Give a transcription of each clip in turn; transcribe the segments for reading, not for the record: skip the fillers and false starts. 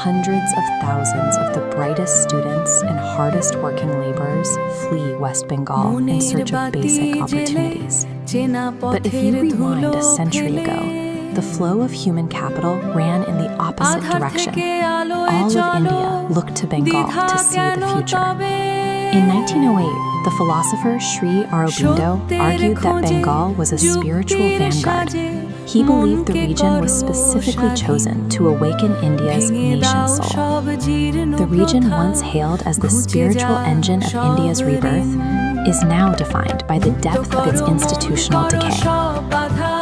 hundreds of thousands of the brightest students and hardest working laborers flee West Bengal in search of basic opportunities. But if you rewind a century ago, the flow of human capital ran in the opposite direction. All of India looked to Bengal to see the future. In 1908, the philosopher Sri Aurobindo argued that Bengal was a spiritual vanguard. He believed the region was specifically chosen to awaken India's nation soul. The region once hailed as the spiritual engine of India's rebirth is now defined by the depth of its institutional decay.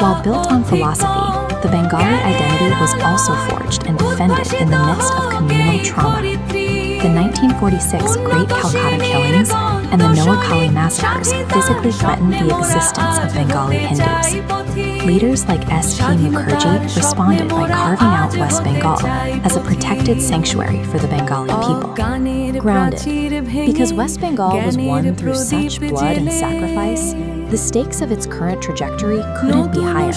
While built on philosophy, the Bengali identity was also forged and defended in the midst of communal trauma. The 1946 Great Calcutta Killings and the Noakhali massacres physically threatened the existence of Bengali Hindus. Leaders like S.P. Mukherjee responded by carving out West Bengal as a protected sanctuary for the Bengali people. Grounded, because West Bengal was won through such blood and sacrifice, the stakes of its current trajectory couldn't be higher.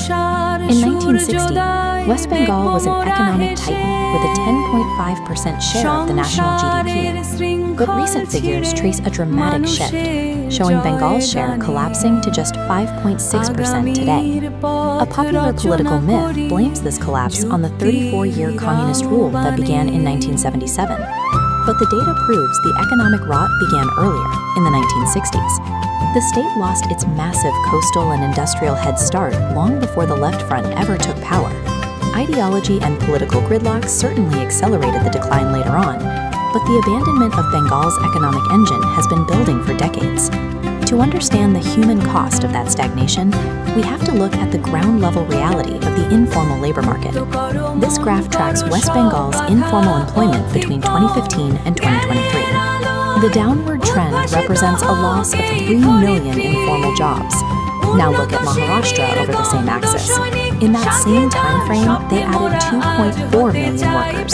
In 1960, West Bengal was an economic titan with a 10.5% share of the national GDP. But recent figures trace a dramatic shift, showing Bengal's share collapsing to just 5.6% today. A popular political myth blames this collapse on the 34-year communist rule that began in 1977. But the data proves the economic rot began earlier, in the 1960s. The state lost its massive coastal and industrial head start long before the Left Front ever took power. Ideology and political gridlock certainly accelerated the decline later on, but the abandonment of Bengal's economic engine has been building for decades. To understand the human cost of that stagnation, we have to look at the ground-level reality of the informal labor market. This graph tracks West Bengal's informal employment between 2015 and 2023. The downward trend represents a loss of 3 million informal jobs. Now look at Maharashtra over the same axis. In that same time frame, they added 2.4 million workers.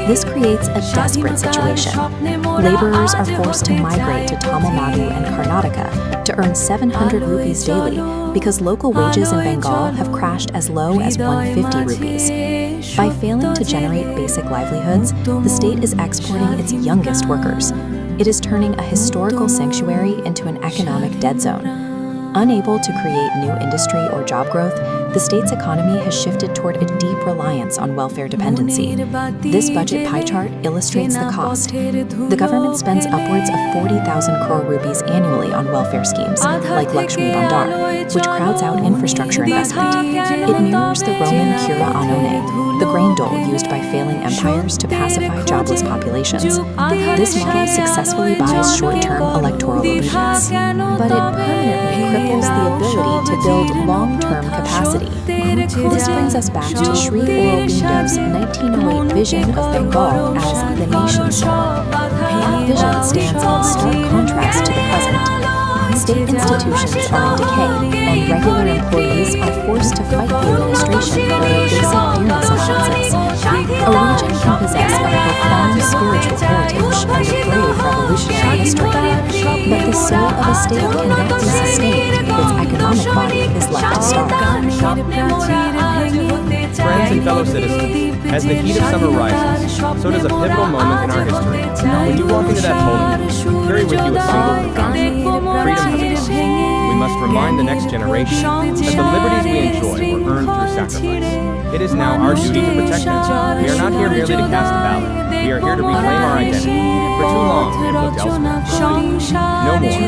This creates a desperate situation. Laborers are forced to migrate to Tamil Nadu and Karnataka to earn 700 rupees daily because local wages in Bengal have crashed as low as 150 rupees. By failing to generate basic livelihoods, the state is exporting its youngest workers. It is turning a historical sanctuary into an economic dead zone. Unable to create new industry or job growth, the state's economy has shifted toward a deep reliance on welfare dependency. This budget pie chart illustrates the cost. The government spends upwards of 40,000 crore rupees annually on welfare schemes, like Lakshmi Bandar, which crowds out infrastructure investment. It mirrors the Roman cura annone, the grain dole used by failing empires to pacify jobless populations. This model successfully buys short-term electoral allegiance, but it permanently cripples the ability to build long-term capacity. This brings us back to Sri Aurobindo's 1908 vision of Bengal as the nation soul. That vision stands in stark contrast to the present. State institutions are in decay, and regular employees are forced to fight the administration for their basic dearness allowances. A region can possess a profound spiritual heritage and a brave revolutionary history, but the soul of a state cannot be sustained if its economic body is left to starve. Friends and fellow citizens, as the heat of summer rises, so does a pivotal moment in our history. When you walk into that polling booth, carry with you a single profound freedom has a cost. We must remind the next generation that the liberties we enjoy were earned through sacrifice. It is now our duty to protect them. We are not here merely to cast a ballot. We are here to reclaim our identity. For too long, we have looked elsewhere. No more.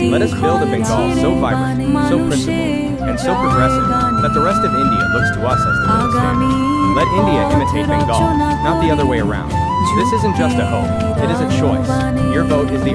Let us build a Bengal so vibrant, so principled, and so progressive that the rest of India looks to us as the gold standard. Let India imitate Bengal, not the other way around. This isn't just a hope, it is a choice. Your vote is the